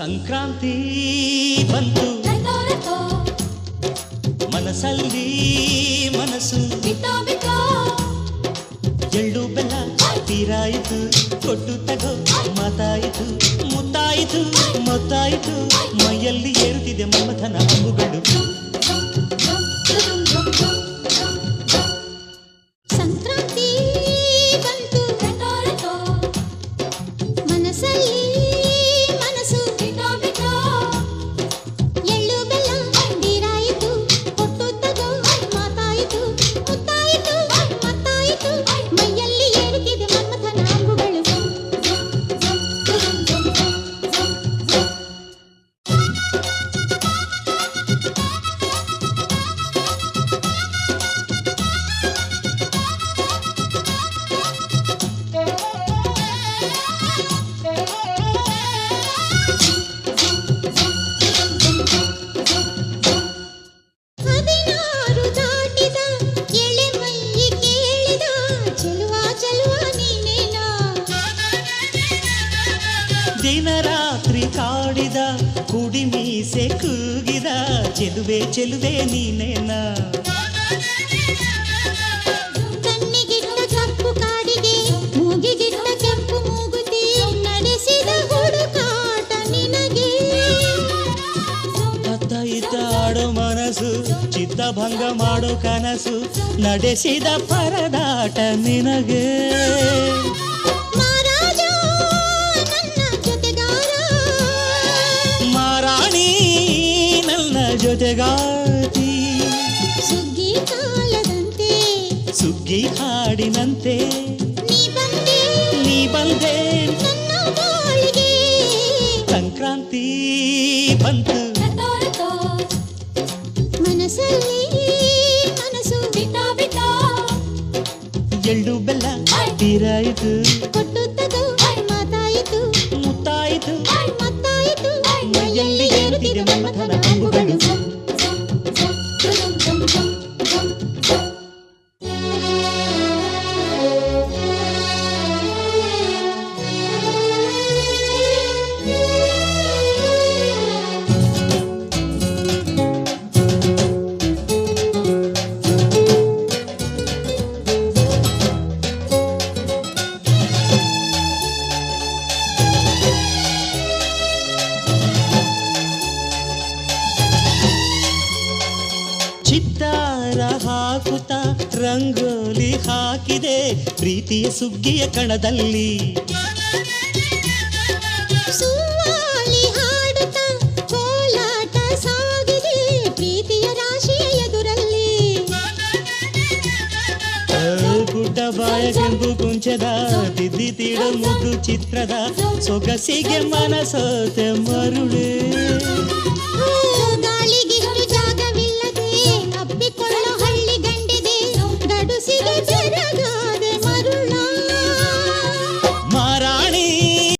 ಸಂಕ್ರಾಂತಿ ಬಂತು ಮನಸ್ಸಲ್ಲಿ ಮನಸ್ಸು ಎಳ್ಳು ಬೆಲ್ಲ ತೀರಾಯಿತು ಕೊಟ್ಟು ತಗೋ ಮಾತಾಯಿತು ಮುತ್ತಾಯಿತು ಮೊತ್ತಾಯಿತು ಮೈಯಲ್ಲಿ ಏರುತ್ತಿದೆ ಮಮಥನ ಅಂಬುಗಳು ಸಂಕ್ರಾಂತಿ ಬಂತು ಮನಸ್ಸಲ್ಲಿ ಮನಸ್ಸು ಎಳ್ಳು ಬೆಲ್ಲ ತೀರಾಯಿತು ಕೊಟ್ಟು ತಗೋ ಮಾತಾಯಿತು ಮುತ್ತಾಯಿತು ಮತ್ತಾಯಿತು ಮೈಯಲ್ಲಿ ಏರುತ್ತಿದೆ ಮನ್ಮಥನ ಅಂಬುಗಳು ಹದಿನಾರು ದಾಟಿದ ಎಳೆ ಮೈ ಕೇಳಿದ ಚೆಲುವ ಚೆಲುವ ನೀನೇನಾ ದಿನ ರಾತ್ರಿ ಕಾಡಿದ ಕುಡಿ ಮೀಸೆ ಕೂಗಿದ ಚೆಲುವೆ ಚೆಲುವೆ ನೀನೇನಾ ಕಣ್ಣಿಗಿಟ್ಟ ಕಪ್ಪು ಕಾಡಿಗೆ ಮೂಗಿಗಿಟ್ಟ ಕೆಂಪು ಮೂಗುತಿ ನಡೆಸಿದ ಹುಡುಕಾಟ ನಿನಗೆ ಅತ್ತ ಇತ್ತ ಆಡೋ ಮನಸ್ಸು ಚಿತ್ತಭಂಗ ಮಾಡೋ ಕನಸು ನಡೆಸಿದ ಪರದಾಟ ನಿನಗೆ ಮಹಾರಾಜ ನನ್ನ ಜೊತೆಗಾರ ಮಾರಾಣಿ ನನ್ನ ಜೊತೆಗಾತಿ ಸುಗ್ಗಿ ಕಾಲದಂತೆ ಸುಗ್ಗಿ ಹಾಡಿನಂತೆ ನೀ ಬಂದೆ ನನ್ನ ಬಾಳಿಗೆ ಸಂಕ್ರಾಂತಿ ಬಂತು ಮನಸ್ಸಲ್ಲಿ ಮನಸ್ಸು ಎಳ್ಳು ಬೆಲ್ಲ ತೀರಾಯಿತು ಕೊಟ್ಟು ತಗೋ ಮಾತಾಯಿತು ಮುತ್ತಾಯಿತು ಮತ್ತಾಯಿತು ಮೈಯಲ್ಲಿ ಏರುತ್ತಿದೆ ಮನ್ಮಥನ ಅಂಬುಗಳು ಚಿತ್ತಾರ ಹಾಕುತ್ತ ರಂಗೋಲಿ ಹಾಕಿದೆ ಪ್ರೀತಿಯ ಸುಗ್ಗಿಯ ಕಣದಲ್ಲಿ ಸುವಾಲಿ ಹಾಡುತ್ತ ಕೋಲಾಟ ಸಾಗಿದೆ ಪ್ರೀತಿಯ ರಾಶಿಯ ಎದುರಲ್ಲಿ ಗುಡ್ಡ ಬಾಯ ಕೆಂಪು ಕುಂಚದ ತಿದ್ದಿ ತೀಡ ಮುದ್ದು ಚಿತ್ರದ ಸೊಗಸಿಗೆ ಮನಸೋತೆ ಮರುಳೇ